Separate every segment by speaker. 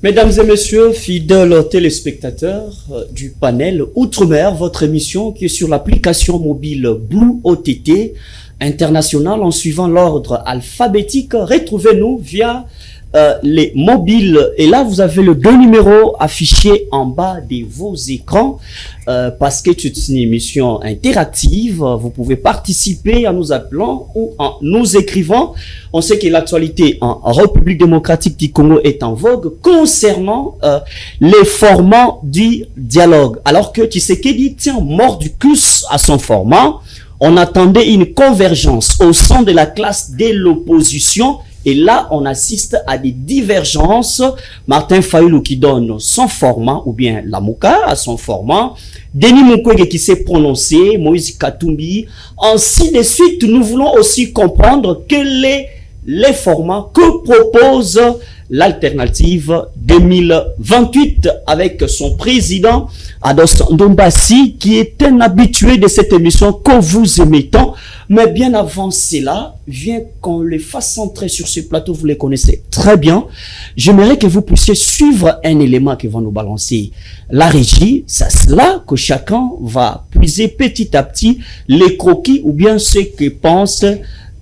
Speaker 1: Mesdames et messieurs, fidèles téléspectateurs du panel Outre-mer, votre émission qui est sur l'application mobile Blue OTT international en suivant l'ordre alphabétique. Retrouvez-nous via les mobiles. Et là, vous avez le 2 numéros affichés en bas de vos écrans parce que c'est une émission interactive. Vous pouvez participer en nous appelant ou en nous écrivant. On sait que l'actualité en République démocratique du Congo est en vogue concernant les formats du dialogue. Alors que Tshisekedi tient mordicus à son format, on attendait une convergence au sein de la classe de l'opposition. Et là, on assiste à des divergences. Martin Fayulu qui donne son format, ou bien Lamuka à son format. Denis Mukwege qui s'est prononcé, Moïse Katumbi. Ainsi de suite, nous voulons aussi comprendre quel est les formats que propose l'alternative 2028 avec son président Ados Ndombasi qui est un habitué de cette émission que vous aimez tant. Mais bien avant cela, vient qu'on les fasse entrer sur ce plateau, vous les connaissez très bien. J'aimerais que vous puissiez suivre un élément qui va nous balancer la régie. C'est cela que chacun va puiser petit à petit les croquis ou bien ce que pense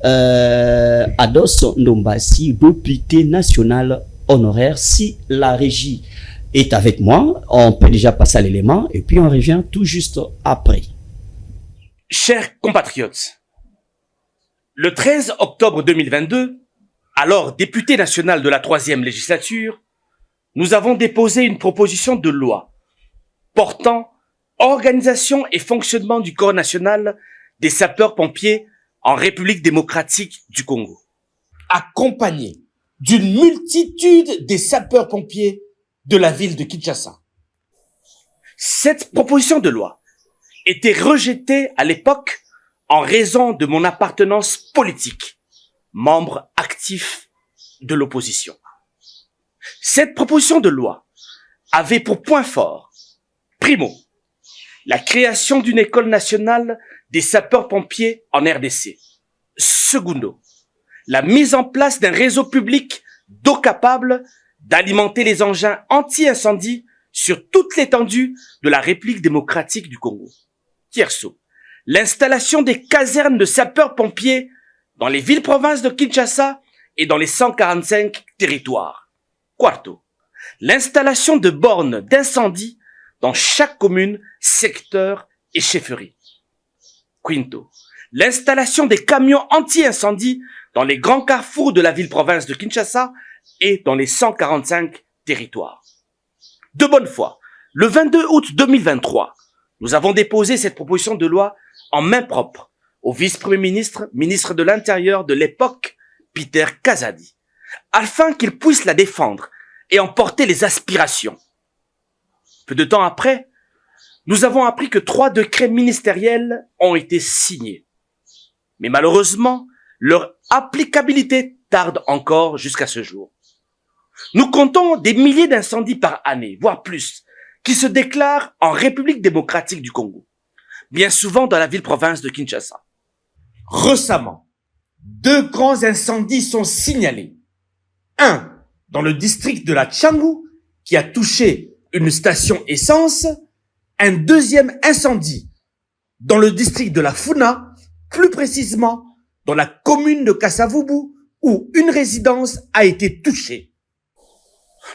Speaker 1: Ados Ndombasi, député national honoraire. Si la régie est avec moi, on peut déjà passer à l'élément et puis on revient tout juste après.
Speaker 2: Chers compatriotes, le 13 octobre 2022, alors député national de la 3e législature, nous avons déposé une proposition de loi portant organisation et fonctionnement du corps national des sapeurs-pompiers en République démocratique du Congo.
Speaker 3: Accompagné d'une multitude des sapeurs-pompiers de la ville de Kinshasa.
Speaker 2: Cette proposition de loi était rejetée à l'époque en raison de mon appartenance politique, membre actif de l'opposition. Cette proposition de loi avait pour point fort, primo, la création d'une école nationale des sapeurs-pompiers en RDC. Secundo, la mise en place d'un réseau public d'eau capable d'alimenter les engins anti-incendie sur toute l'étendue de la République démocratique du Congo. Tierso, l'installation des casernes de sapeurs-pompiers dans les villes-provinces de Kinshasa et dans les 145 territoires. Quarto, l'installation de bornes d'incendie dans chaque commune, secteur et chefferie. Quinto, l'installation des camions anti-incendie dans les grands carrefours de la ville-province de Kinshasa et dans les 145 territoires. De bonne foi, le 22 août 2023, nous avons déposé cette proposition de loi en main propre au vice-premier ministre, ministre de l'Intérieur de l'époque, Peter Kazadi, afin qu'il puisse la défendre et en porter les aspirations. Peu de temps après, nous avons appris que 3 décrets ministériels ont été signés. Mais malheureusement, leur applicabilité tarde encore jusqu'à ce jour. Nous comptons des milliers d'incendies par année, voire plus, qui se déclarent en République démocratique du Congo, bien souvent dans la ville-province de Kinshasa.
Speaker 3: Récemment, 2 grands incendies sont signalés. Un dans le district de la Tchangou, qui a touché une station essence. Un deuxième incendie dans le district de la Funa, plus précisément dans la commune de Kasavubu, où une résidence a été touchée.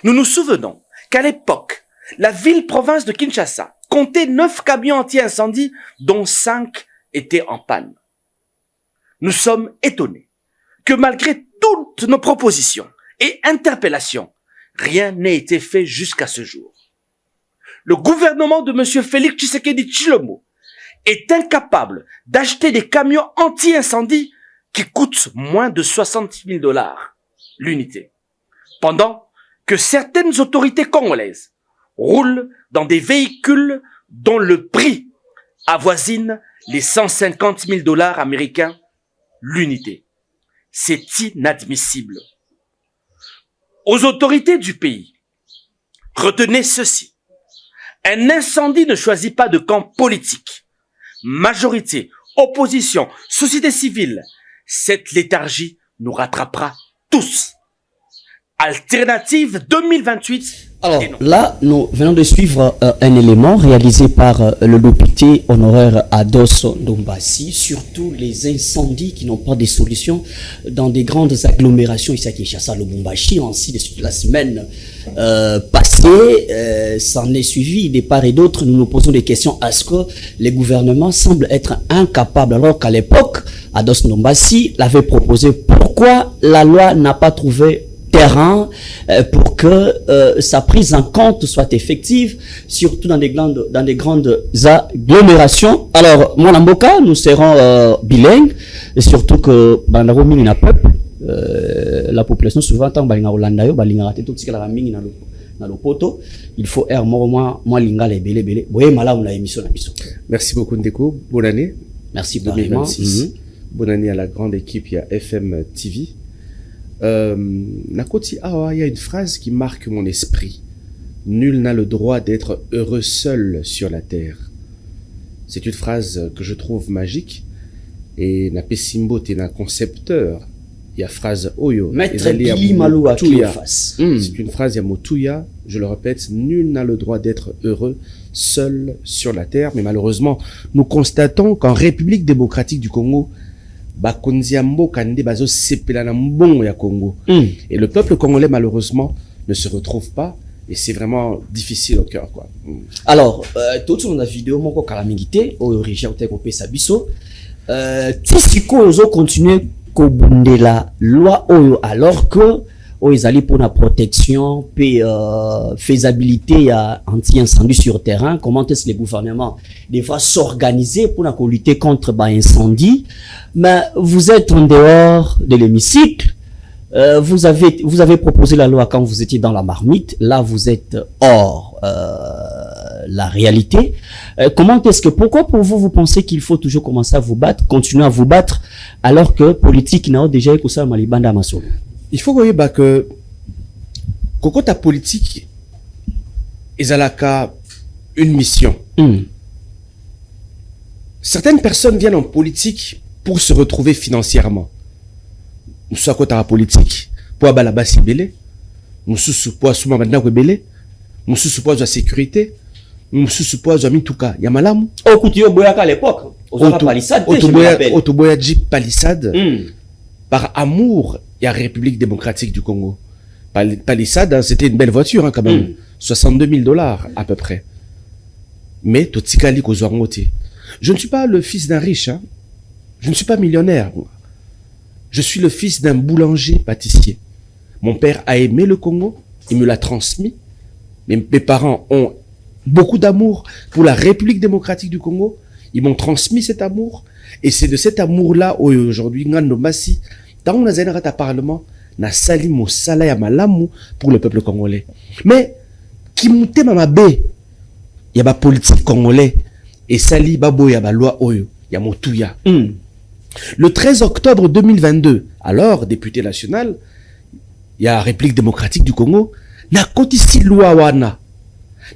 Speaker 2: Nous nous souvenons qu'à l'époque, la ville-province de Kinshasa comptait 9 camions anti-incendie, dont 5 étaient en panne. Nous sommes étonnés que malgré toutes nos propositions et interpellations, rien n'ait été fait jusqu'à ce jour. Le gouvernement de M. Félix Tshisekedi Tshilombo est incapable d'acheter des camions anti-incendie qui coûtent moins de $60 000 l'unité, pendant que certaines autorités congolaises roulent dans des véhicules dont le prix avoisine les $150 000 américains l'unité. C'est inadmissible. Aux autorités du pays, retenez ceci. Un incendie ne choisit pas de camp politique. Majorité, opposition, société civile, cette léthargie nous rattrapera tous. Alternative 2028.
Speaker 1: Alors là, nous venons de suivre un élément réalisé par le député honoraire Ados Ndombassi, surtout les incendies qui n'ont pas de solution dans des grandes agglomérations ici à Kinshasa, Lubumbashi, ainsi de suite. La semaine passée, s'en est suivi des part et d'autres. Nous nous posons des questions. Est-ce que les gouvernements semblent être incapables, alors qu'à l'époque, Ados Ndombassi l'avait proposé? Pourquoi la loi n'a pas trouvé terrain pour que sa prise en compte soit effective, surtout dans des grandes agglomérations? Alors, moi, Lamboka, nous serons bilingues, et surtout que dans la peuple, la population souvent tant il faut moi linga les belé.
Speaker 4: Merci beaucoup Ndeko, bonne année.
Speaker 1: Merci
Speaker 4: 2026. Bonne année à la grande équipe, il y a FM TV. Nakoti Awa, il y a une phrase qui marque mon esprit. Nul n'a le droit d'être heureux seul sur la terre. C'est une phrase que je trouve magique. Et na pesimbo te na concepteur. Il y a phrase Oyo.
Speaker 1: Maître Billy Maloua qui face.
Speaker 4: C'est une phrase, il y a Motuya. Je le répète, nul n'a le droit d'être heureux seul sur la terre. Mais malheureusement, nous constatons qu'en République démocratique du Congo, Congo. Et le peuple congolais, malheureusement, ne se retrouve pas. Et c'est vraiment difficile au cœur, quoi.
Speaker 1: Alors, tout sur la vidéo, mon calamité, au origine, au Sabiso, Tissiko, ils ont continué la loi, alors que, ils allaient pour la protection, puis, faisabilité anti-incendie sur terrain. Comment est-ce que les gouvernements des fois s'organiser pour lutter contre l'incendie? Mais vous êtes en dehors de l'hémicycle. Vous avez proposé la loi quand vous étiez dans la marmite. Là, vous êtes hors la réalité. Pourquoi pour vous, vous pensez qu'il faut toujours commencer à vous battre, continuer à vous battre, alors que politique n'a déjà eu ça malibanda masolo?
Speaker 4: Il faut voir que quand ta politique est à une mission. Certaines personnes viennent en politique pour se retrouver financièrement. Nous sommes à côté de la politique pour avoir la base belé. Nous sommes pour assumer maintenant que belé. Nous sommes pour la sécurité. Nous sommes pour la mituka. Yamalam.
Speaker 1: Au couture boyaka à l'époque.
Speaker 4: Otoboya dit palissade. Par amour, il y a République démocratique du Congo. Palissade, c'était une belle voiture, hein, quand même. 62 000 $ à peu près. Mais Totikali Kozwangote. Je ne suis pas le fils d'un riche, hein. Je ne suis pas millionnaire. Je suis le fils d'un boulanger pâtissier. Mon père a aimé le Congo, il me l'a transmis. Mes parents ont beaucoup d'amour pour la République démocratique du Congo. Ils m'ont transmis cet amour. Et c'est de cet amour-là, aujourd'hui, Ngando Massi, dans on a un parlement, na sali mo sala ya malamu pour le peuple congolais. Mais, qui mouté mamabe, y a ba politique congolais, et sali babo ya ba loi oyo, ya motuya. Le 13 octobre 2022, alors député national, il y a la République démocratique du Congo, na kotisi loi wana,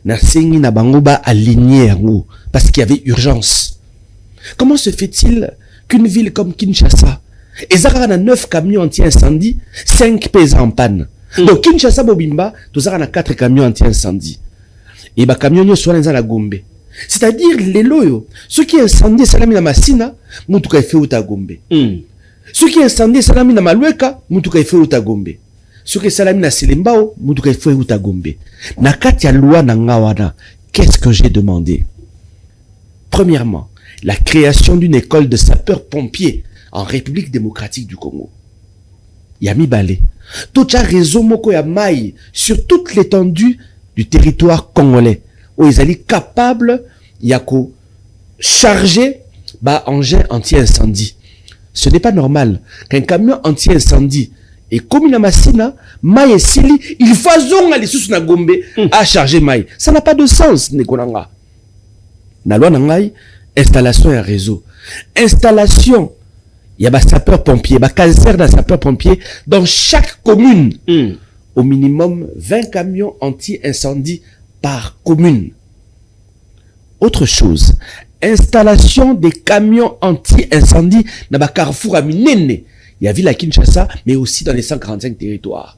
Speaker 4: na sengi na bangoba aligné yango, parce qu'il y avait urgence. Comment se fait-il qu'une ville comme Kinshasa, et a 9 camions anti-incendie, 5 pèsent en panne. Donc Kinshasa Bobimba, tous a 4 camions anti-incendie. Et ba camions yo soit dans la Gombe. C'est-à-dire les loyaux, ceux qui incendient salami na Masina, mutuka efe uta Gombe. Ceux qui incendient salami na Malueka, mutuka efe uta Gombe. Ceux qui salami na Selembao, mutuka efe uta Gombe. Na kati ya loi na ngawana, qu'est-ce que j'ai demandé? Premièrement, la création d'une école de sapeurs-pompiers en République démocratique du Congo. Yami Balé. Tout un réseau moko ya maille sur toute l'étendue du territoire congolais. Où ils allaient capables, yako, charger, engin anti-incendie. Ce n'est pas normal qu'un camion anti-incendie et comme il a massina, maille et sili, il faut aller sous na Gombe à charger maille. Ça n'a pas de sens, Nekonanga. Na loi nangai, installation et réseau. Installation, il y a des sapeurs-pompiers, des caserne de sapeurs-pompiers dans chaque commune. Au minimum 20 camions anti-incendie par commune. Autre chose, installation des camions anti-incendie dans les carrefours à Minene. Il y a ville à Kinshasa, mais aussi dans les 145 territoires.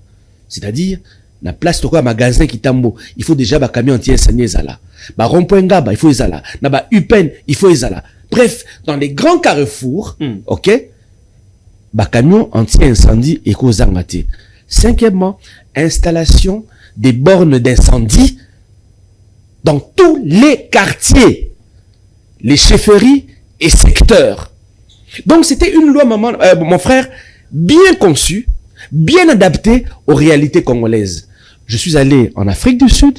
Speaker 4: C'est-à-dire, la place de quoi magasin qui tambo, il faut déjà camion anti-incendie là. Rond-point Ngaba, il faut là. Na Upen, il faut là. Bref, dans les grands carrefours, ok, camion anti-incendie et kozangate. Cinquièmement, installation des bornes d'incendie dans tous les quartiers, les chefferies et secteurs. Donc c'était une loi, mon frère, bien conçue, bien adaptée aux réalités congolaises. Je suis allé en Afrique du Sud,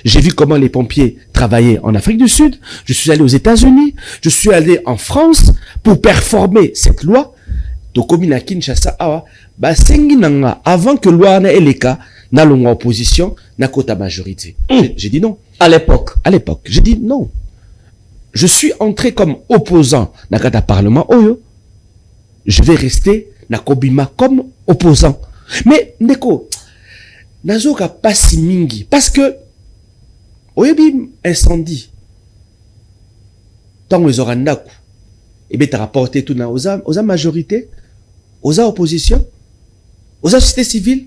Speaker 4: j'ai vu comment les pompiers travaillaient en Afrique du Sud, je suis allé aux États-Unis, je suis allé en France pour performer cette loi. Tokomina Kinshasa awa, sengi nanga avant que loi na eleka na longa opposition na kota majorité. J'ai dit non.
Speaker 1: À l'époque,
Speaker 4: j'ai dit non. Je suis entré comme opposant na kata parlement oyo. Je vais rester na kobima comme opposant. Mais ndeko nazoka pasi mingi parce que oyebi incendie. Tant les orandaku et bien t'as rapporté tout na aux majorité, aux opposition, aux sociétés civiles,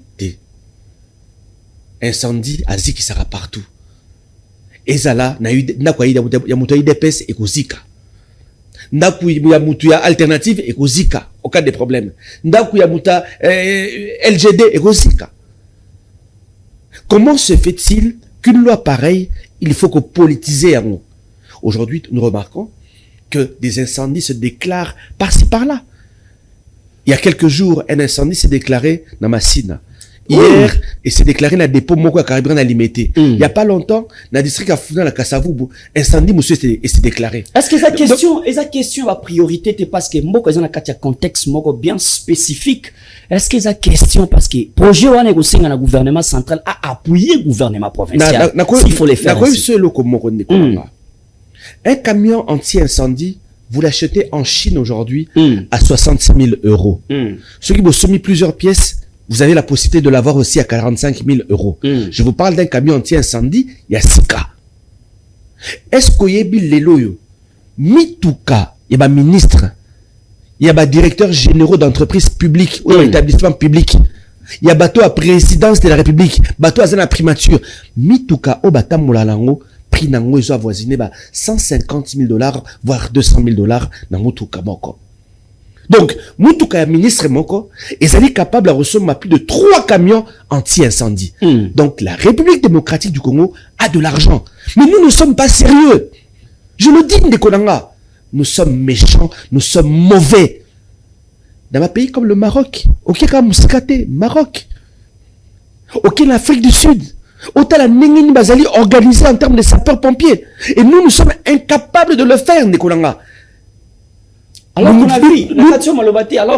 Speaker 4: incendie, azi qui sera partout. Et ça là, na quoi ya mutu ya DPS et kozika. Ndaku ya mutu ya alternative et kozika au cas des problèmes. Ndaku ya muta LGD et kozika. Comment se fait-il qu'une loi pareille, il faut que politiser en haut? Aujourd'hui, nous remarquons que des incendies se déclarent par-ci par-là. Il y a quelques jours, un incendie s'est déclaré dans Massina. Hier, il s'est déclaré dans le dépôt Moko à Caribran à Limité. Il n'y a pas longtemps, dans le district à la Kassavou, incendie, monsieur, s'est déclaré.
Speaker 1: Est-ce que sa question, a priorité, parce que Moko est dans un contexte Moko bien spécifique? Est-ce que sa question, parce que projet ou le gouvernement central a appuyé le gouvernement provincial? S'il faut les faire.
Speaker 4: Un camion anti-incendie, vous l'achetez en Chine aujourd'hui à 66 000 euros. Ceux qui vous soumis plusieurs pièces, vous avez la possibilité de l'avoir aussi à 45 000 euros. Je vous parle d'un camion anti-incendie, il y a 6 cas. Est-ce qu'il y a des loyaux? Mitouka, il y a des ministres, il y a des directeurs généraux d'entreprises publiques ou d'établissements publics. Il y a bateau à présidence de la République, bateau à la primature. Mitouka, au batam molalango, prix nango, ils ont avoisiné 150 000 $, voire 200 000 $ dans Moutuka Moko. Donc, Moutuka ministre Moko, ils allaient capables de recevoir plus de 3 camions anti-incendie. Donc, la République démocratique du Congo a de l'argent. Mais nous ne sommes pas sérieux. Je le dis, Ndekonanga. Nous sommes méchants, nous sommes mauvais. Dans un pays comme le Maroc, ok, comme Mouskate, Maroc, ok, l'Afrique du Sud, autant la Nengini Bazali organisée en termes de sapeurs-pompiers. Et nous sommes incapables de le faire, Ndekonanga.
Speaker 1: Alors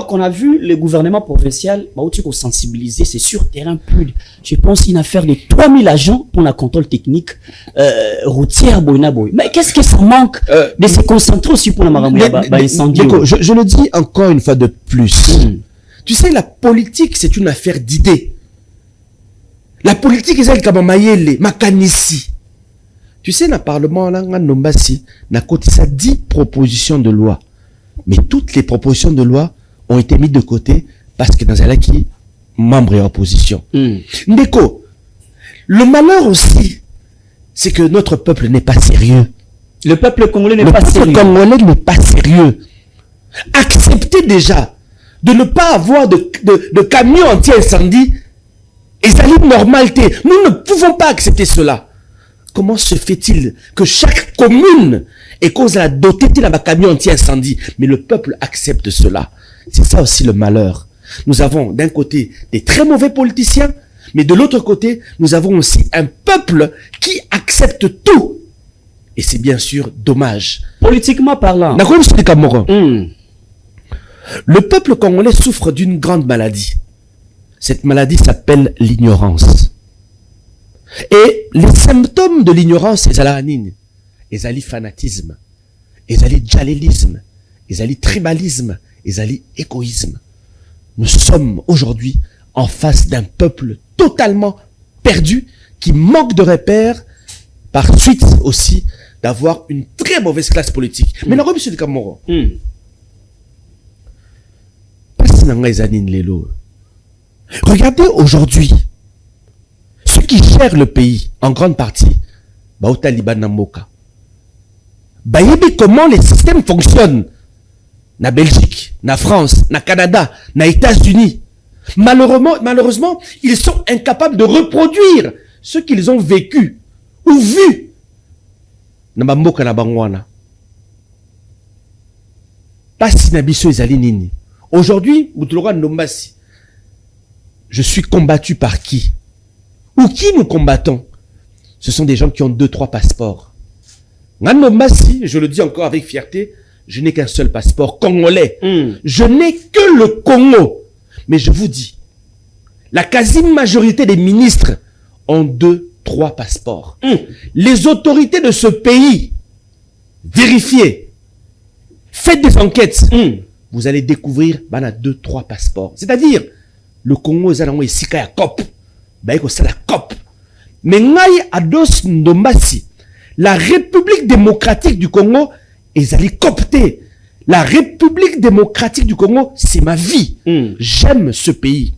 Speaker 1: qu'on a vu le gouvernement provincial, sensibiliser, c'est sur terrain plus. Je pense une affaire de 3000 agents pour la contrôle technique routière Boinaboy. Mais qu'est-ce que ça manque de se concentrer aussi pour la incendie?
Speaker 4: Je le dis encore une fois de plus. Tu sais, la politique, c'est une affaire d'idées. La politique, c'est comme Mayele, Makanisi. Tu sais, dans le Parlement, Nombasi, n'a cotisé 10 propositions de loi. Mais toutes les propositions de loi ont été mises de côté parce que dans un qui membre et opposition. Ndeko, le malheur aussi, c'est que notre peuple n'est pas sérieux.
Speaker 1: Le peuple congolais n'est pas sérieux.
Speaker 4: Le peuple congolais n'est pas sérieux. Acceptez déjà de ne pas avoir de camions anti-incendie et ça une normalité. Nous ne pouvons pas accepter cela. Comment se fait-il que chaque commune est cause à la doter de la camion anti-incendie, mais le peuple accepte cela? C'est ça aussi le malheur. Nous avons d'un côté des très mauvais politiciens, mais de l'autre côté, nous avons aussi un peuple qui accepte tout. Et c'est bien sûr dommage.
Speaker 1: Politiquement parlant.
Speaker 4: Le peuple congolais souffre d'une grande maladie. Cette maladie s'appelle l'ignorance. Et les symptômes de l'ignorance, c'est la hanine, c'est le fanatisme, c'est le djalilisme, c'est le tribalisme, c'est l'égoïsme. Nous sommes aujourd'hui en face d'un peuple totalement perdu qui manque de repères par suite aussi d'avoir une très mauvaise classe politique. Mais non, monsieur de Camoro. Regardez aujourd'hui gèrent le pays, en grande partie, au Taliban Namoka. Comment les systèmes fonctionnent. Na Belgique, na France, na Canada, na États-Unis. Malheureusement, ils sont incapables de reproduire ce qu'ils ont vécu ou vu. Na Bamboka na Bangwana. Pasi na biso ezali nini. Aujourd'hui, Boutologa Ndombasi, je suis combattu par qui? Ou qui nous combattons? Ce sont des gens qui ont 2-3 passeports. Ndombasi, je le dis encore avec fierté, je n'ai qu'un seul passeport congolais. Je n'ai que le Congo. Mais je vous dis, la quasi-majorité des ministres ont 2-3 passeports. Les autorités de ce pays, vérifiez, faites des enquêtes. Vous allez découvrir, a 2-3 passeports. C'est-à-dire, le Congo, est sika ya COP. C'est la COP. Mais ngai ados Ndombasi, la République démocratique du Congo, ils allaient copter. La République démocratique du Congo, c'est ma vie. J'aime ce pays.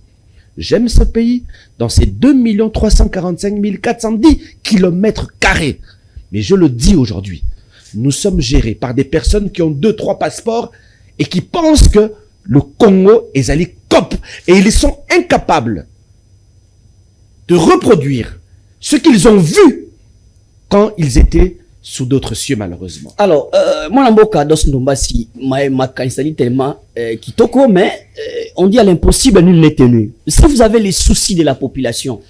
Speaker 4: J'aime ce pays dans ses 2 345 410 km². Mais je le dis aujourd'hui, nous sommes gérés par des personnes qui ont 2-3 passeports et qui pensent que le Congo est allé cop. Et ils sont incapables de reproduire ce qu'ils ont vu quand ils étaient sous d'autres cieux, malheureusement.
Speaker 1: Alors, moi, Mboka Dos Ndombasi, ma kanisani tellement kitoko, mais on dit à l'impossible, nul n'est tenu. Si vous avez les soucis de la population,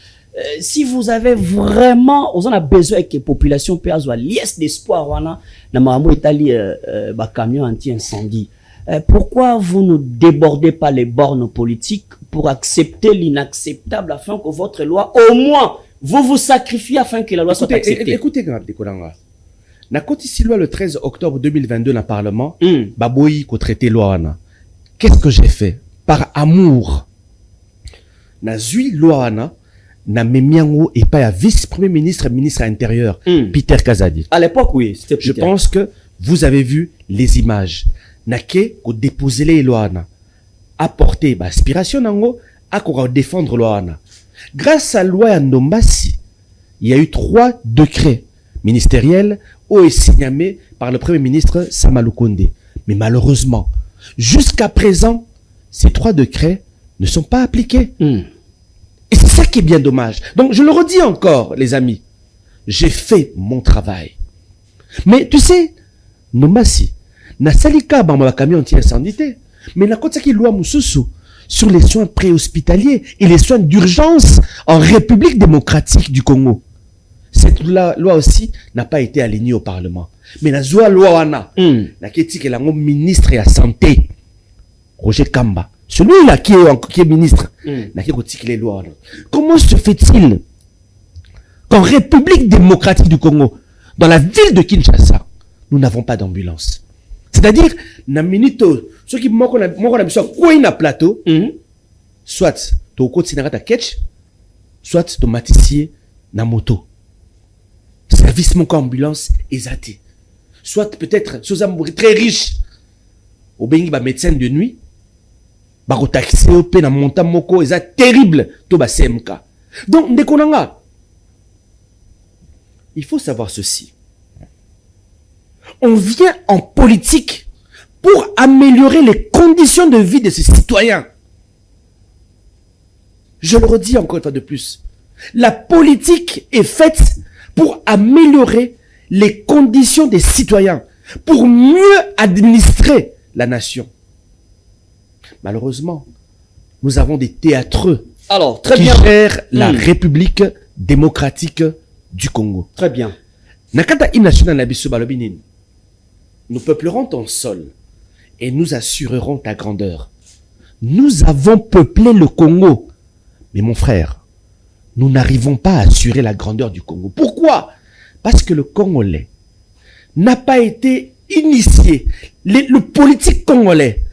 Speaker 1: si vous avez vraiment, on a besoin que la population puisse avoir liesse d'espoir, wana, na maman Italie, camion anti-incendie. Pourquoi vous ne débordez pas les bornes politiques pour accepter l'inacceptable afin que votre loi, au moins, vous sacrifiez afin que la loi soit acceptée?
Speaker 4: Écoutez, Dekolanga. Na koti si loi le 13 octobre 2022 dans le Parlement, baboyi ko traité loi wana. Qu'est-ce que j'ai fait? Par amour. Na zui loi wana, na memiango et pas à vice-premier ministre et ministre intérieur, Peter Kazadi.
Speaker 1: À l'époque, oui, c'était Peter.
Speaker 4: Je pense que vous avez vu les images. Na ke ko déposer les lois wana. Apporter aspiration nango, à ko défendre loi wana. Grâce à la loi Ndombasi, il y a eu 3 décrets ministériels et signés par le Premier ministre Sama Lukonde. Mais malheureusement, jusqu'à présent, ces 3 décrets ne sont pas appliqués. Et c'est ça qui est bien dommage. Donc, je le redis encore, les amis. J'ai fait mon travail. Mais tu sais, Ndombasi, na salika bamba camion anti-incendie, mais na kotaki loi mususu sur les soins préhospitaliers et les soins d'urgence en République démocratique du Congo. Cette loi aussi n'a pas été alignée au Parlement. Mais la loi wana, la qui est la ministre de la Santé, Roger Kamba, celui-là qui est ministre, n'a qui les lois. Comment se fait-il qu'en République démocratique du Congo, dans la ville de Kinshasa, nous n'avons pas d'ambulance? C'est-à-dire, na minito, ceux qui m'ont na plateau, soit to côté na ketch, soit to matissier na moto. Service mon ambulance exaté. Soit peut-être très riche au bengi ba médecin de nuit, ba ko taxi au pe na monta moko eza terrible to ba CMK. Donc ndekonanga, il faut savoir ceci. On vient en politique pour améliorer les conditions de vie de ses citoyens. Je le redis encore une fois de plus. La politique est faite pour améliorer les conditions des citoyens, pour mieux administrer la nation. Malheureusement, nous avons des théâtreux qui gèrent la République démocratique du Congo.
Speaker 1: Très bien.
Speaker 4: Nakata national nabiso balobinin. Nous peuplerons ton sol et nous assurerons ta grandeur. Nous avons peuplé le Congo. Mais mon frère, nous n'arrivons pas à assurer la grandeur du Congo. Pourquoi? Parce que le Congolais n'a pas été initié. Le politique congolais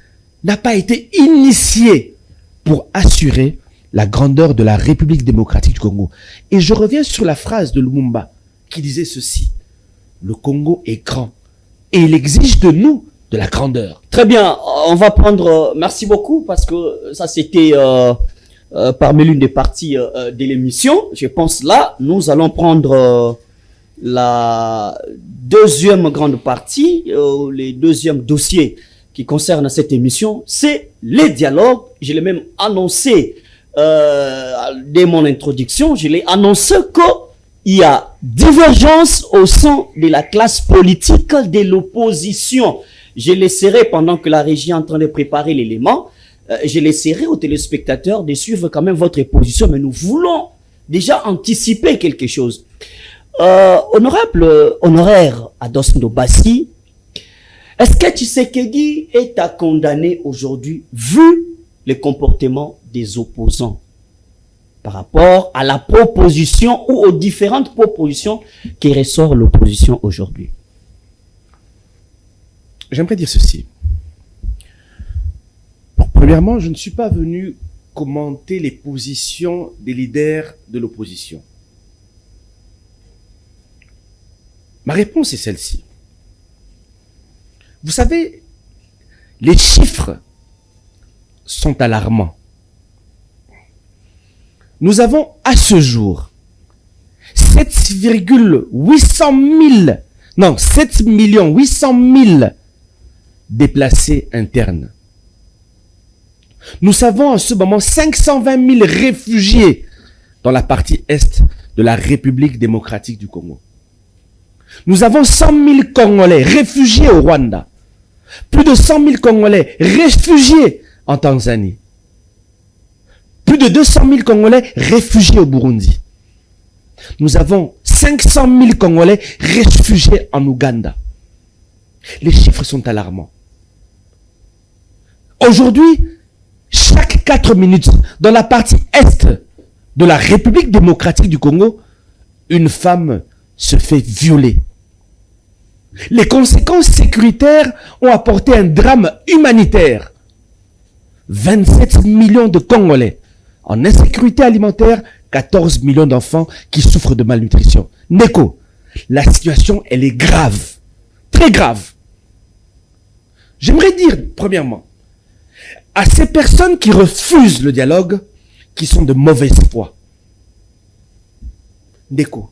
Speaker 4: n'a pas été initié pour assurer la grandeur de la République démocratique du Congo. Et je reviens sur la phrase de Lumumba qui disait ceci. Le Congo est grand et il exige de nous de la grandeur.
Speaker 1: Très bien, on va prendre... merci beaucoup parce que ça c'était... parmi l'une des parties de l'émission. Je pense là, nous allons prendre la deuxième grande partie, les deuxième dossier qui concerne cette émission, c'est les dialogues. Je l'ai même annoncé dès mon introduction, je l'ai annoncé qu'il y a divergence au sein de la classe politique de l'opposition. Je laisserai, pendant que la régie est en train de préparer l'élément, je laisserai aux téléspectateurs de suivre quand même votre position, mais nous voulons déjà anticiper quelque chose. Honoraire Ados Ndobasi, est-ce que Tshisekedi est à condamner aujourd'hui, vu le comportement des opposants par rapport à la proposition ou aux différentes propositions qui ressortent l'opposition aujourd'hui?
Speaker 4: J'aimerais dire ceci. Premièrement, je ne suis pas venu commenter les positions des leaders de l'opposition. Ma réponse est celle-ci. Vous savez, les chiffres sont alarmants. Nous avons à ce jour 7 800 000 déplacés internes. Nous avons en ce moment 520 000 réfugiés dans la partie est de la République démocratique du Congo. Nous avons 100 000 Congolais réfugiés au Rwanda. Plus de 100 000 Congolais réfugiés en Tanzanie. Plus de 200 000 Congolais réfugiés au Burundi. Nous avons 500 000 Congolais réfugiés en Ouganda. Les chiffres sont alarmants. Aujourd'hui, chaque 4 minutes, dans la partie est de la République démocratique du Congo, une femme se fait violer. Les conséquences sécuritaires ont apporté un drame humanitaire. 27 millions de Congolais en insécurité alimentaire, 14 millions d'enfants qui souffrent de malnutrition. Neko, la situation, elle est grave. Très grave. J'aimerais dire, premièrement, à ces personnes qui refusent le dialogue, qui sont de mauvaise foi. Neko,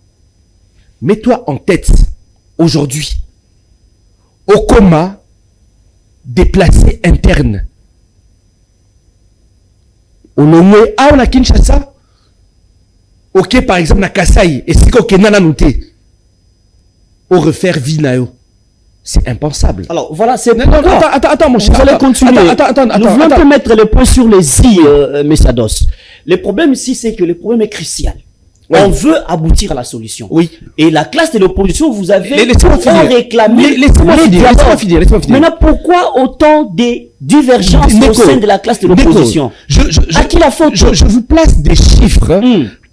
Speaker 4: mets-toi en tête, aujourd'hui, au coma, déplacé interne. Au Lomé, on a Kinshasa, ok, par exemple, na Kasai, et si ok, nana nouté, au refaire Vinayo. C'est impensable.
Speaker 1: Alors, voilà, c'est...
Speaker 4: Attends, mon cher.
Speaker 1: Vous allez continuer.
Speaker 4: Attends.
Speaker 1: Nous voulons un peu mettre le point sur les i, Messados. Le problème ici, c'est que le problème est crucial. Oui. On veut aboutir à la solution.
Speaker 4: Oui.
Speaker 1: Et la classe de l'opposition, vous avez
Speaker 4: laissez-moi
Speaker 1: réclamé
Speaker 4: laissez-moi finir.
Speaker 1: Maintenant, pourquoi autant de divergences au sein de la classe de l'opposition? À qui la faute?
Speaker 4: Je vous place des chiffres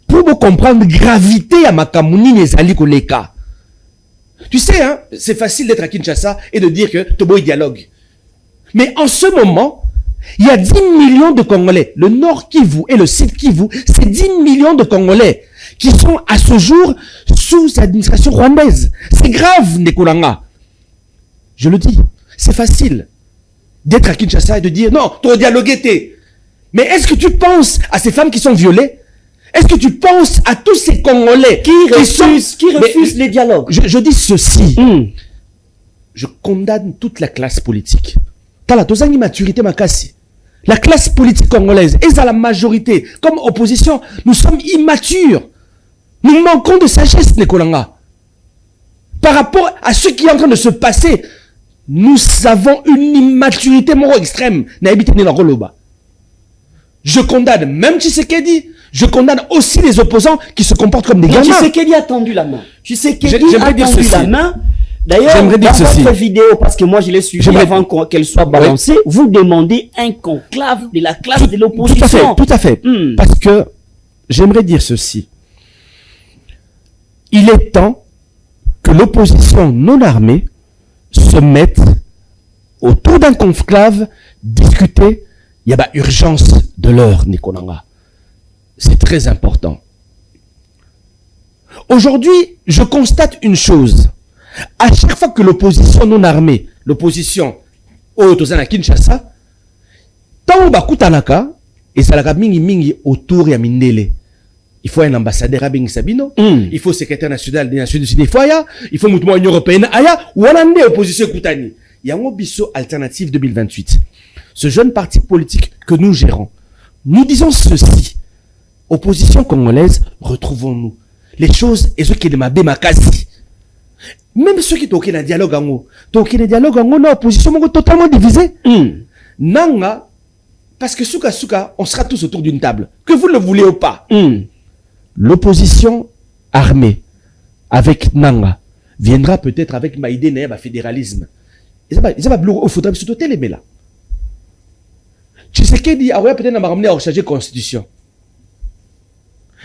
Speaker 4: pour vous comprendre gravité à Makamouni Nezali Koleka. Tu sais, hein, c'est facile d'être à Kinshasa et de dire que Tobo dialogue. Mais en ce moment, il y a 10 millions de Congolais. Le Nord Kivu et le Sud Kivu, c'est 10 millions de Congolais qui sont à ce jour sous administration rwandaise. C'est grave, Nekolanga. Je le dis, c'est facile d'être à Kinshasa et de dire non, tu dialoguer t'es. Mais est-ce que tu penses à ces femmes qui sont violées? Est-ce que tu penses à tous ces Congolais
Speaker 1: qui refusent les dialogues?
Speaker 4: Je dis ceci. Je condamne toute la classe politique. Tala, tozangi maturité makasi. La classe politique congolaise est à la majorité. Comme opposition, nous sommes immatures. Nous manquons de sagesse, Nekolanga. Par rapport à ce qui est en train de se passer, nous avons une immaturité moro extrême. Je condamne même Tshisekedi. Je condamne aussi les opposants qui se comportent comme des gamins.
Speaker 1: Tshisekedi a tendu la main. Tshisekedi a tendu la main. D'ailleurs, dans votre vidéo, parce que moi je l'ai suivi avant qu'elle soit balancée, vous demandez un conclave de la classe de l'opposition.
Speaker 4: Tout à fait. Parce que j'aimerais dire ceci. Il est temps que l'opposition non armée se mette autour d'un conclave, discuter. Il y a urgence de l'heure, Nikolanga. C'est très important. Aujourd'hui, je constate une chose. À chaque fois que l'opposition non armée, l'opposition au Tozana Kinshasa, tant Bakutanaka, Et ça la mingi autour ya Mindele. Il faut un ambassadeur à Bengi Sabino. Il faut secrétaire national des Nations Unies. Il faut mouvement Union Européenne. Aya, ou on a une opposition Koutani. Il y a un bisso alternative 2028. Ce jeune parti politique que nous gérons. Nous disons ceci. Opposition congolaise, retrouvons-nous. Les choses, et ceux qui de ma bémakasi. Même ceux qui toquent le dialogue en haut. Toquent le dialogue en haut, non, opposition, totalement divisée. Nanga, parce que souka, on sera tous autour d'une table. Que vous le voulez ou pas. L'opposition armée, avec Nanga, viendra peut-être avec Maïdé Naya, fédéralisme. Ils va blou, il faudra surtout télémer là. Tu sais qu'il dit, ah ouais, peut-être on va ramener à recharger constitution.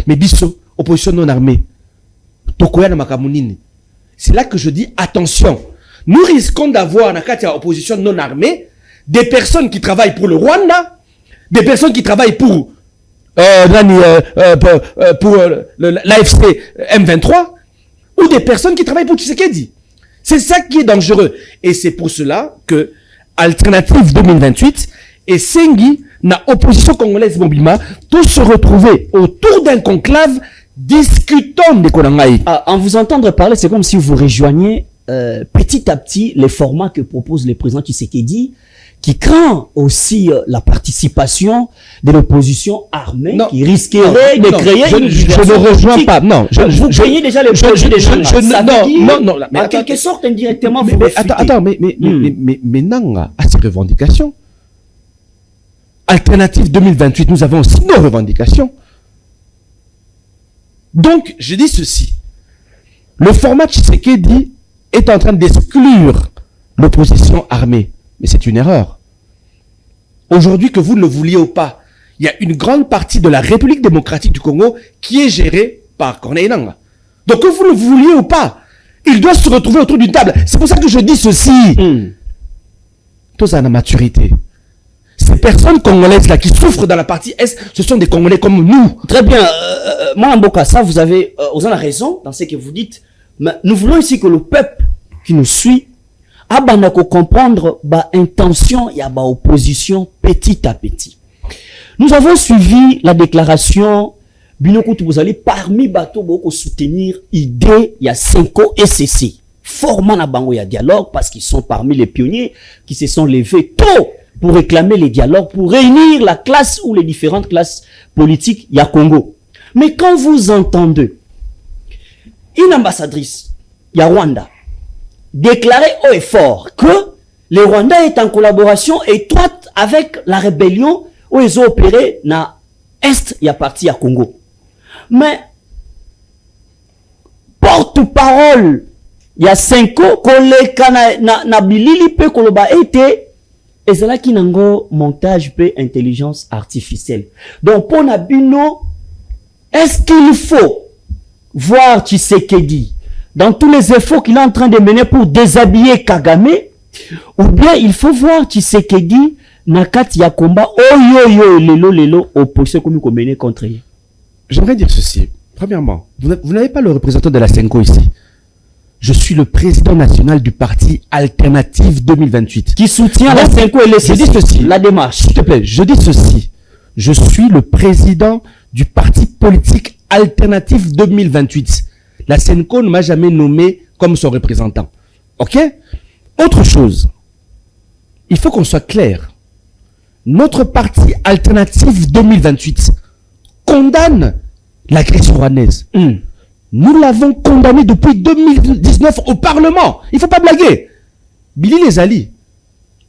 Speaker 4: Mais biso, opposition non armée, tokoya na makamunini. C'est là que je dis, attention. Nous risquons d'avoir, dans la opposition non armée, des personnes qui travaillent pour le Rwanda, des personnes qui travaillent pour l'AFC M23, ou des personnes qui travaillent pour Tshisekedi. C'est ça qui est dangereux. Et c'est pour cela que Alternative 2028 et Sengi, na opposition congolaise Mobima, tous se retrouver autour d'un conclave discutant des Konangaï.
Speaker 1: En vous entendre parler, c'est comme si vous rejoigniez petit à petit les formats que propose le président Tshisekedi, qui craint aussi la participation de l'opposition armée, non, qui risquerait de créer une
Speaker 4: je ne rejoins pas. Non,
Speaker 1: vous craignez déjà le projet des gens.
Speaker 4: Non, mais
Speaker 1: en quelque sorte, indirectement, vous
Speaker 4: mais Nanga a ses revendications. Alternative 2028, nous avons aussi nos revendications. Donc, je dis ceci. Le format Tshisekedi est en train d'exclure l'opposition armée. Mais c'est une erreur. Aujourd'hui, que vous ne le vouliez ou pas, il y a une grande partie de la République démocratique du Congo qui est gérée par Corneille Nangaa. Donc, que vous le vouliez ou pas, il doit se retrouver autour d'une table. C'est pour ça que je dis ceci. Tous à la maturité. Ces personnes congolaises là qui souffrent dans la partie Est, ce sont des Congolais comme nous.
Speaker 1: Très bien. Mboka, ça vous avez raison dans ce que vous dites. Mais nous voulons ici que le peuple qui nous suit abanako comprendre ba intention et ba opposition petit à petit. Nous avons suivi la déclaration Binokutu Bozali parmi bateau boko soutenir idée ya Senko SCC. Formant na bango ya dialogue parce qu'ils sont parmi les pionniers qui se sont levés tôt pour réclamer les dialogues, pour réunir la classe ou les différentes classes politiques ya Congo. Mais quand vous entendez une ambassadrice ya Rwanda déclarer haut et fort que le Rwanda est en collaboration étroite avec la rébellion où ils ont opéré na Est, il y a parti à Congo. Mais porte-parole, il y a 5 ans, koleka na bilili pe koloba été, et c'est là qu'il y a un montage pe intelligence artificielle. Donc pour Nabino, est-ce qu'il faut voir Tshisekedi dans tous les efforts qu'il est en train de mener pour déshabiller Kagame, ou bien il faut voir Tshisekedi nakati ya combat lelo opposition comme nous mener contre lui.
Speaker 4: J'aimerais dire ceci. Premièrement, vous n'avez pas le représentant de la Senko ici. Je suis le président national du parti Alternative 2028
Speaker 1: qui soutient la Senko et
Speaker 4: je dis ceci,
Speaker 1: la démarche.
Speaker 4: S'il te plaît, je dis ceci. Je suis le président du parti politique Alternative 2028. La Senko ne m'a jamais nommé comme son représentant. Ok? Autre chose. Il faut qu'on soit clair. Notre parti Alternative 2028 condamne l'agression rwandaise. Nous l'avons condamné depuis 2019 au Parlement. Il ne faut pas blaguer. Billy Lezali.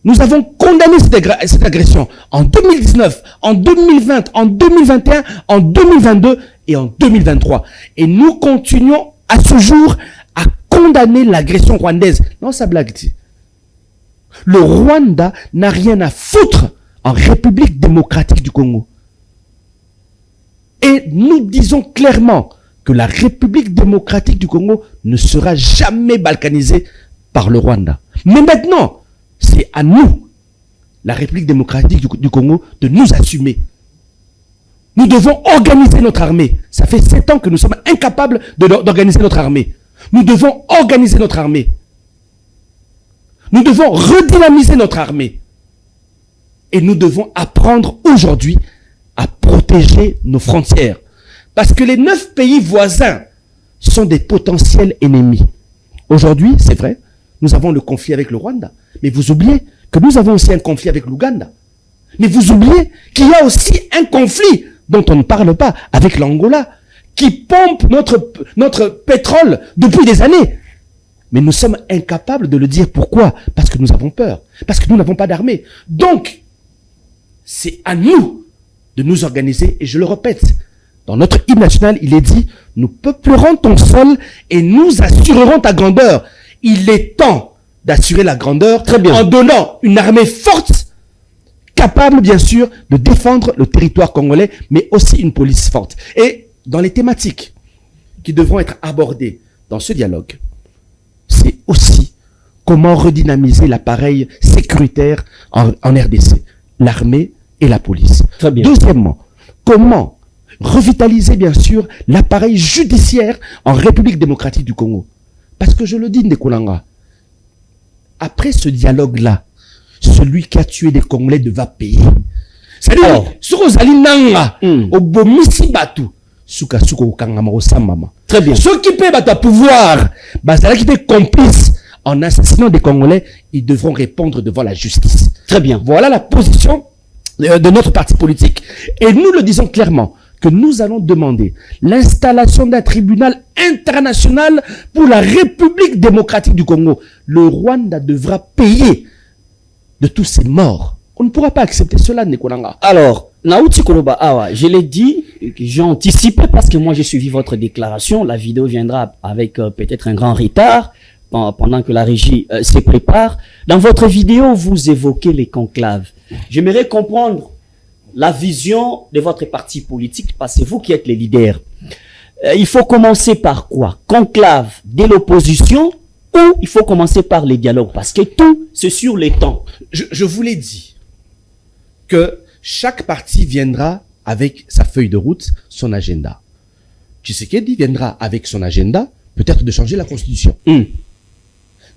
Speaker 4: Nous avons condamné cette agression en 2019, en 2020, en 2021, en 2022 et en 2023. Et nous continuons à ce jour à condamner l'agression rwandaise. Non, ça blague. Le Rwanda n'a rien à foutre en République démocratique du Congo. Et nous disons clairement que la République démocratique du Congo ne sera jamais balkanisée par le Rwanda. Mais maintenant, c'est à nous, la République démocratique du Congo, de nous assumer. Nous devons organiser notre armée. Ça fait 7 ans que nous sommes incapables d'organiser notre armée. Nous devons organiser notre armée. Nous devons redynamiser notre armée. Et nous devons apprendre aujourd'hui à protéger nos frontières. Parce que les 9 pays voisins sont des potentiels ennemis. Aujourd'hui, c'est vrai, nous avons le conflit avec le Rwanda. Mais vous oubliez que nous avons aussi un conflit avec l'Ouganda. Mais vous oubliez qu'il y a aussi un conflit dont on ne parle pas avec l'Angola, qui pompe notre pétrole depuis des années. Mais nous sommes incapables de le dire. Pourquoi? Parce que nous avons peur. Parce que nous n'avons pas d'armée. Donc, c'est à nous de nous organiser. Et je le répète, dans notre hymne national, il est dit, nous peuplerons ton sol et nous assurerons ta grandeur. Il est temps d'assurer la grandeur.
Speaker 1: Très bien.
Speaker 4: En donnant une armée forte, capable, bien sûr, de défendre le territoire congolais, mais aussi une police forte. Et dans les thématiques qui devront être abordées dans ce dialogue, c'est aussi comment redynamiser l'appareil sécuritaire en RDC, l'armée et la police.
Speaker 1: Très bien.
Speaker 4: Deuxièmement, comment revitaliser, bien sûr, l'appareil judiciaire en République démocratique du Congo. Parce que je le dis, Ndekolanga, après ce dialogue-là, celui qui a tué des Congolais devra payer. C'est-à-dire, sur Ozali Nanga, Obomisi Batu, Suka Okangama Osamama.
Speaker 1: Très bien.
Speaker 4: Ceux qui paient à pouvoir, ceux qui étaient complices en assassinant des Congolais, ils devront répondre devant la justice.
Speaker 1: Très bien.
Speaker 4: Voilà la position de notre parti politique. Et nous le disons clairement, que nous allons demander l'installation d'un tribunal international pour la République démocratique du Congo. Le Rwanda devra payer de tous ces morts. On ne pourra pas accepter cela, Nekonanga.
Speaker 1: Alors, Naouti Koloba Awa, je l'ai dit, j'ai anticipé parce que moi j'ai suivi votre déclaration. La vidéo viendra avec peut-être un grand retard pendant que la régie se prépare. Dans votre vidéo, vous évoquez les conclaves. J'aimerais comprendre la vision de votre parti politique parce que c'est vous qui êtes les leaders. Il faut commencer par quoi? Conclave de l'opposition ou il faut commencer par les dialogues? Parce que tout, c'est sur les temps.
Speaker 4: Je vous l'ai dit que chaque parti viendra avec sa feuille de route, son agenda. Tshisekedi viendra avec son agenda, peut-être de changer la constitution.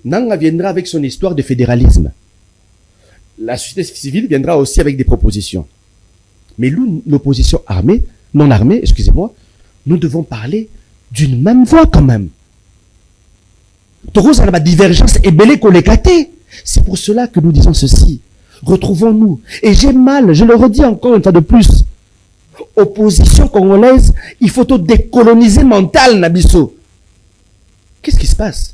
Speaker 4: Nanga viendra avec son histoire de fédéralisme. La société civile viendra aussi avec des propositions. Mais nous, l'opposition armée, non armée, excusez-moi, nous devons parler d'une même voix quand même. Toros a la divergence et belé collecate. C'est pour cela que nous disons ceci. Retrouvons-nous. Et j'ai mal, je le redis encore une fois de plus. Opposition congolaise, il faut tout décoloniser mental, Nabiso. Qu'est-ce qui se passe?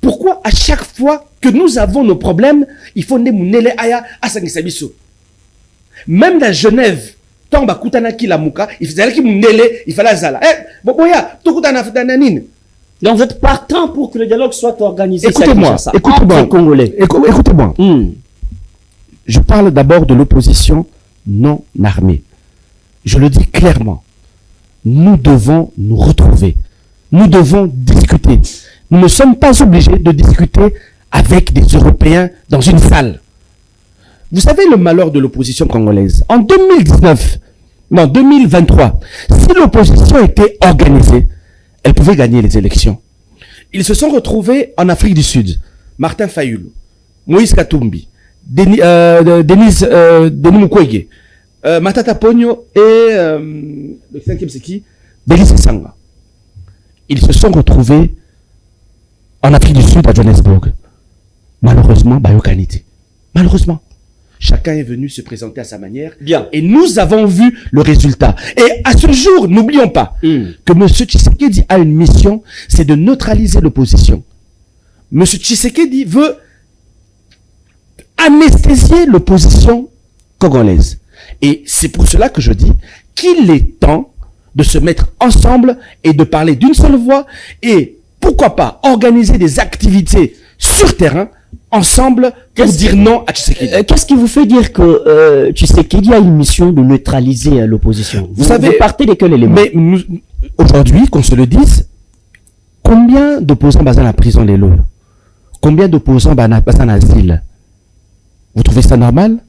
Speaker 4: Pourquoi à chaque fois que nous avons nos problèmes, il faut nemunele aya asangisabiso? Même dans Genève, tant bakutana ki la muka, il fallait ki munele, il fallait zala. Boboya, tukutana fatananine.
Speaker 1: Donc vous êtes partant pour que le dialogue soit organisé.
Speaker 4: Écoutez-moi, écoutez-moi. Je parle d'abord de l'opposition non armée. Je le dis clairement. Nous devons nous retrouver. Nous devons discuter. Nous ne sommes pas obligés de discuter avec des Européens dans une salle. Vous savez le malheur de l'opposition congolaise. En 2023, si l'opposition était organisée, elle pouvait gagner les élections. Ils se sont retrouvés en Afrique du Sud. Martin Fayulu, Moïse Katumbi, Denis Mukwege, Matata Pogno et le cinquième c'est qui? Denis Sanga. Ils se sont retrouvés en Afrique du Sud à Johannesburg. Malheureusement, Bayokanité. Malheureusement. Chacun est venu se présenter à sa manière.
Speaker 1: Bien.
Speaker 4: Et nous avons vu le résultat. Et à ce jour, n'oublions pas que M. Tshisekedi a une mission, c'est de neutraliser l'opposition. M. Tshisekedi veut anesthésier l'opposition congolaise. Et c'est pour cela que je dis qu'il est temps de se mettre ensemble et de parler d'une seule voix et pourquoi pas organiser des activités sur terrain ensemble pour dire non à Tshisekedi.
Speaker 1: Qu'est-ce qui vous fait dire que Tshisekedi a une mission de neutraliser l'opposition? Vous partez de quel élément?
Speaker 4: Mais aujourd'hui, qu'on se le dise, combien d'opposants basent dans la prison les lots? Combien d'opposants basent en asile? Vous trouvez ça normal?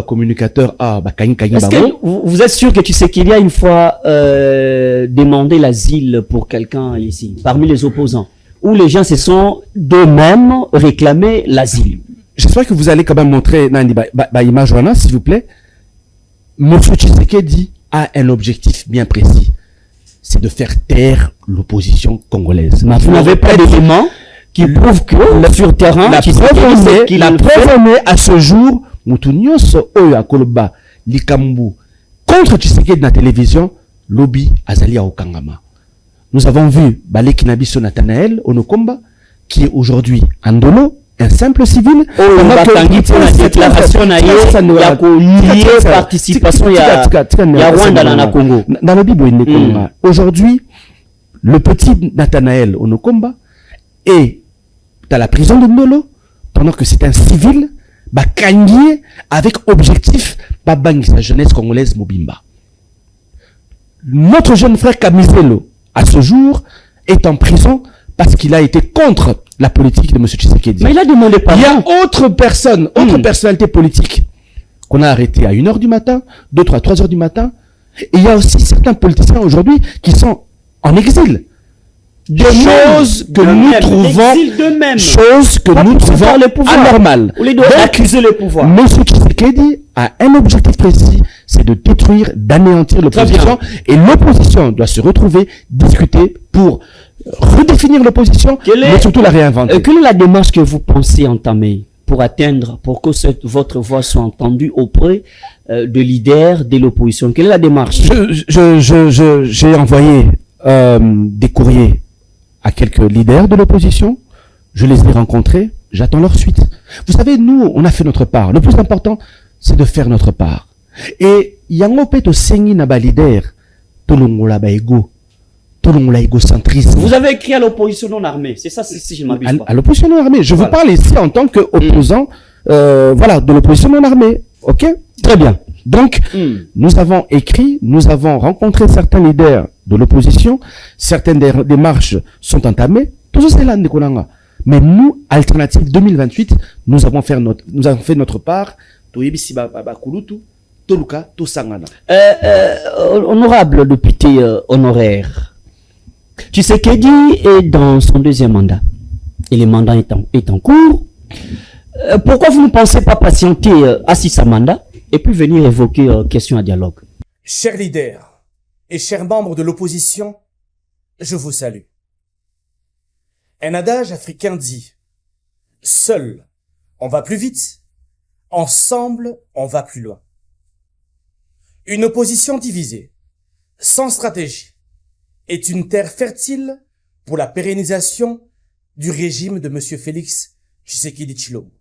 Speaker 4: Communicateur
Speaker 1: Est-ce que vous êtes sûr que Tshisekedi a une fois demandé l'asile pour quelqu'un ici, parmi les opposants, où les gens se sont d'eux-mêmes réclamés l'asile?
Speaker 4: J'espère que vous allez quand même montrer l'image, s'il vous plaît. M. Tshisekedi a un objectif bien précis. C'est de faire taire l'opposition congolaise.
Speaker 1: Mais vous n'avez pas d'éléments qui prouvent que sur terrain,
Speaker 4: la preuve en est à ce jour, Moutounios Oya Koloba, Likambu, contre Tshisekedi dans la télévision, lobby Azali Okangama. Nous avons vu Balek Nabiso Nathanaël Onokomba, qui est aujourd'hui Andolo, un simple civil.
Speaker 1: La déclaration de participation à Rwanda dans le Congo.
Speaker 4: Dans le Bible, aujourd'hui, le petit Nathanaël Onokomba est à la prison de Ndolo, pendant que c'est un civil, Kangié, avec objectif, Babangi, sa jeunesse congolaise Mobimba. Notre jeune frère Kamizelo, à ce jour, est en prison parce qu'il a été contre la politique de M. Tshisekedi.
Speaker 1: Mais il a demandé pardon.
Speaker 4: Il y a autre personnalité politique qu'on a arrêté à 1h du matin, 2, 3h du matin. Et il y a aussi certains politiciens aujourd'hui qui sont en exil. Choses que nous trouvons anormales.
Speaker 1: D'accuser le pouvoir.
Speaker 4: M. Tshisekedi a un objectif précis, c'est de détruire, d'anéantir l'opposition. Et l'opposition doit se retrouver, discuter pour redéfinir l'opposition, mais surtout la réinventer.
Speaker 1: Quelle est la démarche que vous pensez entamer pour pour que votre voix soit entendue auprès de leaders de l'opposition? Quelle est la démarche?
Speaker 4: J'ai envoyé des courriers à quelques leaders de l'opposition. Je les ai rencontrés. J'attends leur suite. Vous savez, nous, on a fait notre part. Le plus important, c'est de faire notre part. Et yango peto sengi na ba leader tolongola ba ego. Égocentrisme.
Speaker 1: Vous avez écrit à l'opposition non armée, c'est ça, si je ne m'abuse pas.
Speaker 4: À l'opposition non armée. Je vous parle ici en tant qu'opposant, de l'opposition non armée. Ok? Très bien. Donc, nous avons écrit, nous avons rencontré certains leaders de l'opposition, certaines démarches sont entamées. Tout ça, c'est là, Nikolanga. Mais nous, Alternative 2028, nous avons fait notre part.
Speaker 1: Honorable député honoraire, Tshisekedi est dans son deuxième mandat et le mandat est en cours. Pourquoi vous ne pensez pas patienter à 6 mandats et puis venir évoquer question à dialogue?
Speaker 5: Chers leaders et chers membres de l'opposition, je vous salue. Un adage africain dit « Seul, on va plus vite, ensemble, on va plus loin ». Une opposition divisée, sans stratégie, est une terre fertile pour la pérennisation du régime de M. Félix Tshisekedi Tshilombo.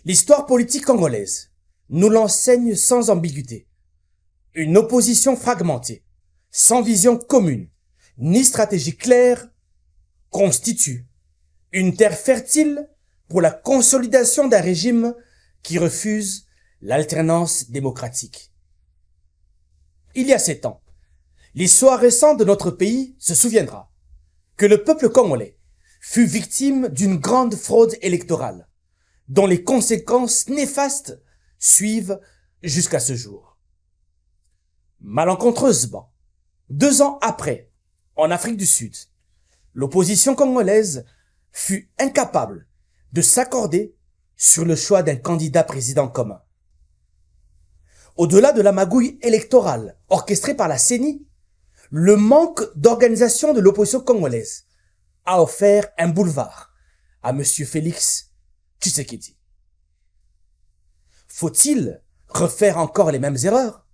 Speaker 5: L'histoire politique congolaise nous l'enseigne sans ambiguïté. Une opposition fragmentée, sans vision commune, ni stratégie claire, constitue une terre fertile pour la consolidation d'un régime qui refuse l'alternance démocratique. Il y a 7 ans, l'histoire récente de notre pays se souviendra que le peuple congolais fut victime d'une grande fraude électorale, dont les conséquences néfastes suivent jusqu'à ce jour. Malencontreusement, 2 ans après, en Afrique du Sud, l'opposition congolaise fut incapable de s'accorder sur le choix d'un candidat président commun. Au-delà de la magouille électorale orchestrée par la CENI, le manque d'organisation de l'opposition congolaise a offert un boulevard à M. Félix Tshisekedi. Faut-il refaire encore les mêmes erreurs?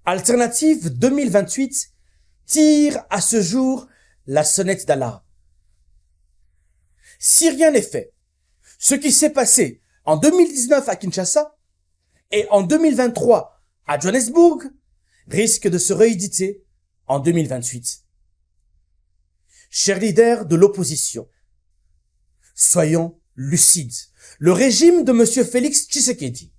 Speaker 5: Alternative 2028 tire à ce jour la sonnette d'alarme. Si rien n'est fait, ce qui s'est passé en 2019 à Kinshasa et en 2023 à Johannesburg risque de se rééditer en 2028. Chers leaders de l'opposition, soyons lucides. Le régime de M. Félix Tshisekedi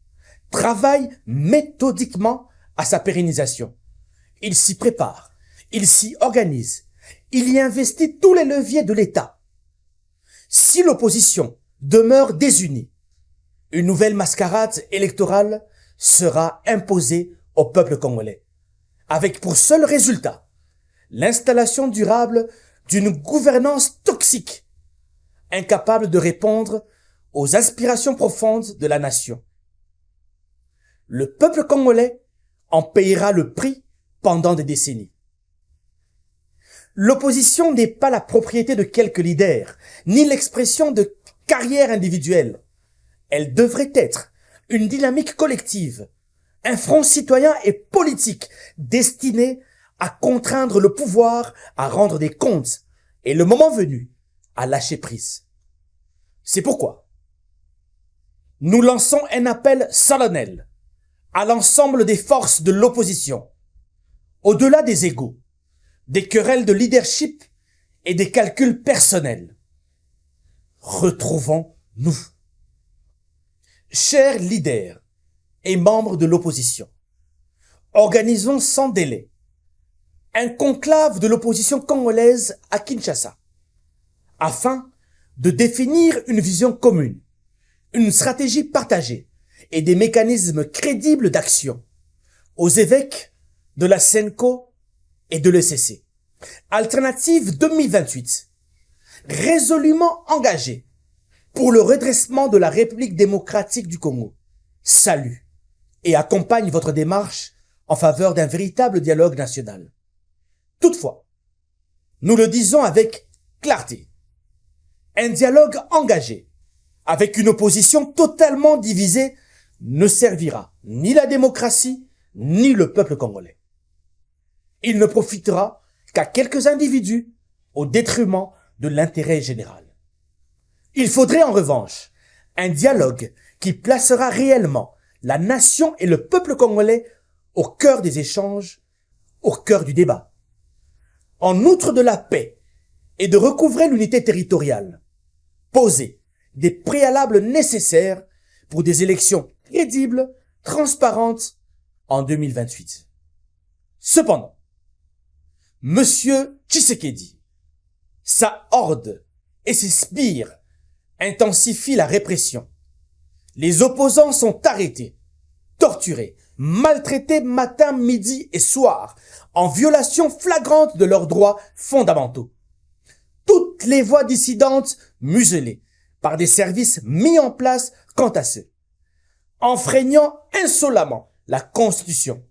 Speaker 5: travaille méthodiquement à sa pérennisation. Il s'y prépare, il s'y organise, il y investit tous les leviers de l'État. Si l'opposition demeure désunie, une nouvelle mascarade électorale sera imposée au peuple congolais, avec pour seul résultat l'installation durable d'une gouvernance toxique, incapable de répondre aux aspirations profondes de la nation. Le peuple congolais en payera le prix pendant des décennies. L'opposition n'est pas la propriété de quelques leaders, ni l'expression de carrières individuelles. Elle devrait être une dynamique collective, un front citoyen et politique destiné à contraindre le pouvoir à rendre des comptes et le moment venu à lâcher prise. C'est pourquoi nous lançons un appel solennel à l'ensemble des forces de l'opposition, au-delà des égos, des querelles de leadership et des calculs personnels. Retrouvons-nous. Chers leaders et membres de l'opposition, organisons sans délai un conclave de l'opposition congolaise à Kinshasa, afin de définir une vision commune, une stratégie partagée et des mécanismes crédibles d'action aux évêques de la SENCO et de l'ECC. Alternative 2028, résolument engagée pour le redressement de la République démocratique du Congo, salue et accompagne votre démarche en faveur d'un véritable dialogue national. Toutefois, nous le disons avec clarté, un dialogue engagé avec une opposition totalement divisée ne servira ni la démocratie ni le peuple congolais. Il ne profitera qu'à quelques individus au détriment de l'intérêt général. Il faudrait en revanche un dialogue qui placera réellement la nation et le peuple congolais au cœur des échanges, au cœur du débat. En outre de la paix et de recouvrer l'unité territoriale, poser des préalables nécessaires pour des élections crédibles, transparentes en 2028. Cependant, Monsieur Tshisekedi, sa horde et ses sbires intensifient la répression. Les opposants sont arrêtés, torturés, maltraités matin, midi et soir, en violation flagrante de leurs droits fondamentaux. Toutes les voix dissidentes muselées par des services mis en place quant à ceux, enfreignant insolemment la Constitution.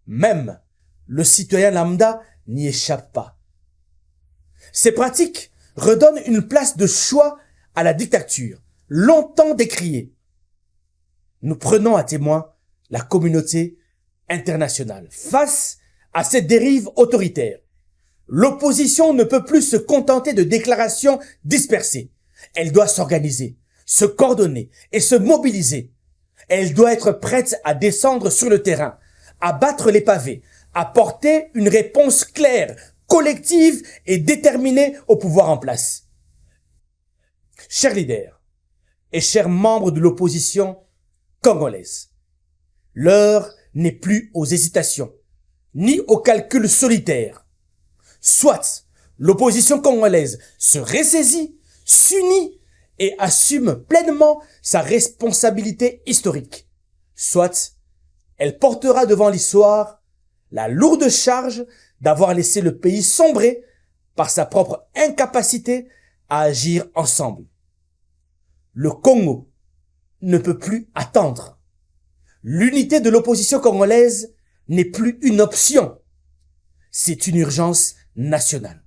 Speaker 5: Même le citoyen lambda n'y échappe pas. Ces pratiques redonnent une place de choix à la dictature, longtemps décriée. Nous prenons à témoin la communauté internationale. Face à cette dérive autoritaire, l'opposition ne peut plus se contenter de déclarations dispersées. Elle doit s'organiser, se coordonner et se mobiliser. Elle doit être prête à descendre sur le terrain, à battre les pavés, à porter une réponse claire, collective et déterminée au pouvoir en place. Chers leaders et chers membres de l'opposition congolaise, l'heure n'est plus aux hésitations, ni aux calculs solitaires. Soit l'opposition congolaise se ressaisit, s'unit et assume pleinement sa responsabilité historique. Soit elle portera devant l'histoire la lourde charge d'avoir laissé le pays sombrer par sa propre incapacité à agir ensemble. Le Congo ne peut plus attendre. L'unité de l'opposition congolaise n'est plus une option. C'est une urgence nationale.